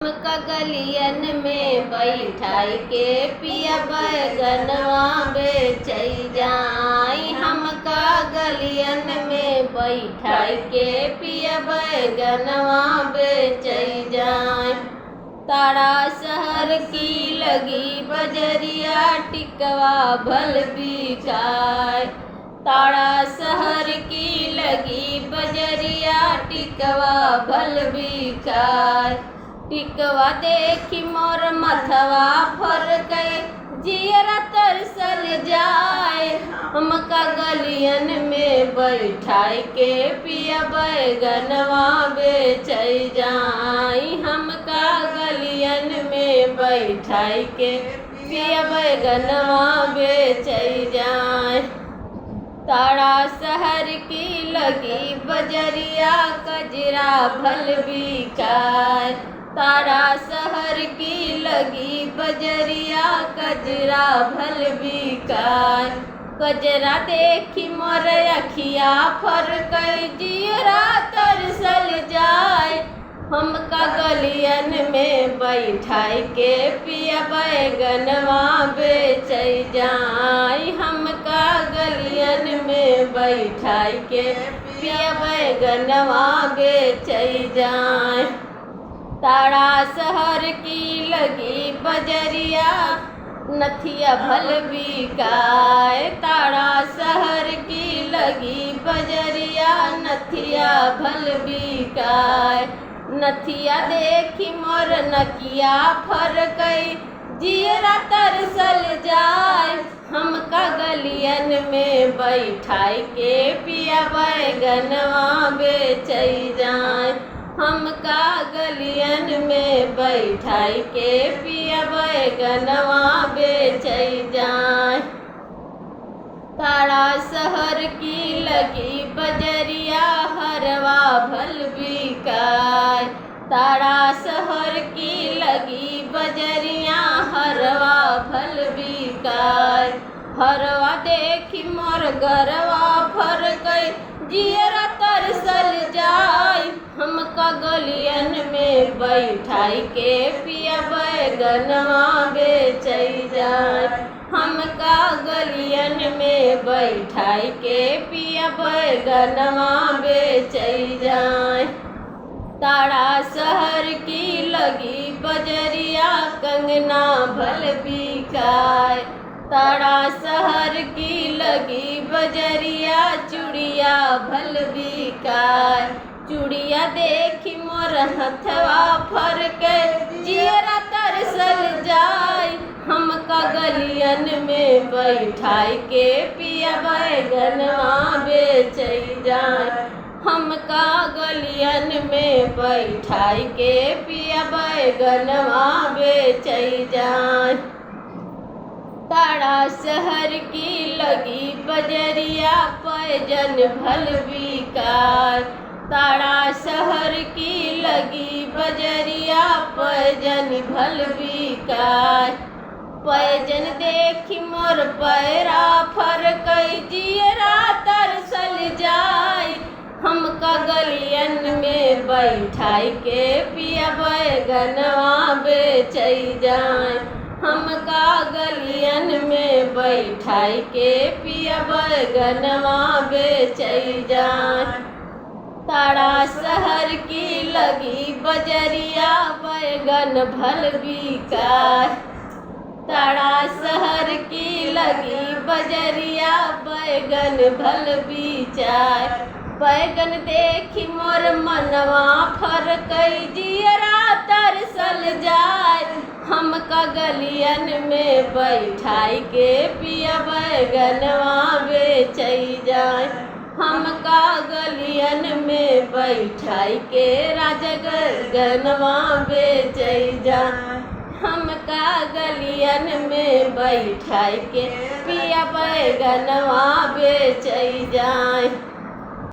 कगलियन में बैठाई के पिया बैगनवा बेचई जाई। हम कगलियन में बैठाई के पिया बैगनवा बेचई जाई। तारा शहर की लगी बजरिया टिकवा भल बिकाय। तारा शहर की लगी बजरिया टिकवा भल बिकाय। टिकवा देखी मोर मथवा फर गए जियरा तरसल जाए। हम कगलियन में बैठाई के पिया बैगनवा बेचई जाई। हम कगलियन में बैठाई के पिया बैगनवा बेचई जाई। तारा शहर की लगी बजरिया कजरा भल बिकाय। तारा शहर की लगी बजरिया कजरा भल बिकाय। कजरा देखी मोर अखिया फर कई जियरा तरसल जाए। हम कगलियन में बैठाई के पिया बैगनवा बेचई जाई। हम कगलियन में बैठाई के पिया बैगनवा बेचई जाई। तारा शहर की लगी बजरिया नथिया भल बिकाय। तारा शहर की लगी बजरिया नथिया भल बिकाय। नथिया देखी मोर नकिया फर गई जियरा तरसल जाए। हम कगलियन में बैठाई के पिया बैगनवा बेचई जाए। हम कगलियन में बैठाई के पिया बैगनवा बेचई जाए। तारा शहर की लगी बजरिया हरवा भल बिकाय। तारा शहर की लगी बजरिया हरवा भल बिकाय। हरवा देखी मोर गरवा फर गई जियरा तरसल जाय। हम कगलियन में बैठाई के पिया बैगनवा बेचई जाय। हम कगलियन में बैठाई के पिया बैगनवा बेचई जाय। तारा शहर की लगी बजरिया कंगना भल बिकाय। तारा शहर की लगी बजरिया चूड़िया भल बिकाय। चूड़िया देखी मोर हथवा फर के जियरा तरसल जाय। हम कगलियन में बैठाई के पिया बैगनवा बेचई जाय। हम कगलियन में बैठाई के पिया बैगनवा बेचई जाय। तारा शहर की लगी बजरिया पैजन भल बिकाय। तारा शहर की लगी बजरिया पैजन भल बिकाय। पैजन देखी मोर पैरा फर कई जियरा तरसल जाय। हम कगलियन में बैठाई के पिया बैगनवा बेचई जाय। हम कगलियन में बैठाई के पिया बैगनवा बेचई जाय। तारा शहर की लगी बजरिया बैगन भल बिकाय। तारा शहर की लगी बजरिया बैगन भल बिचाय। बैगन देखी मोर मनवा फर कई जियरा तरसल जाय। हम कगलियन में बैठाई के पिया बैगनवा बेचई जाय। हम कगलियन में बैठाई के राजगनवा बेचई जाय। हम कगलियन में बैठाई के पिया बैगनवा बेचई जाय।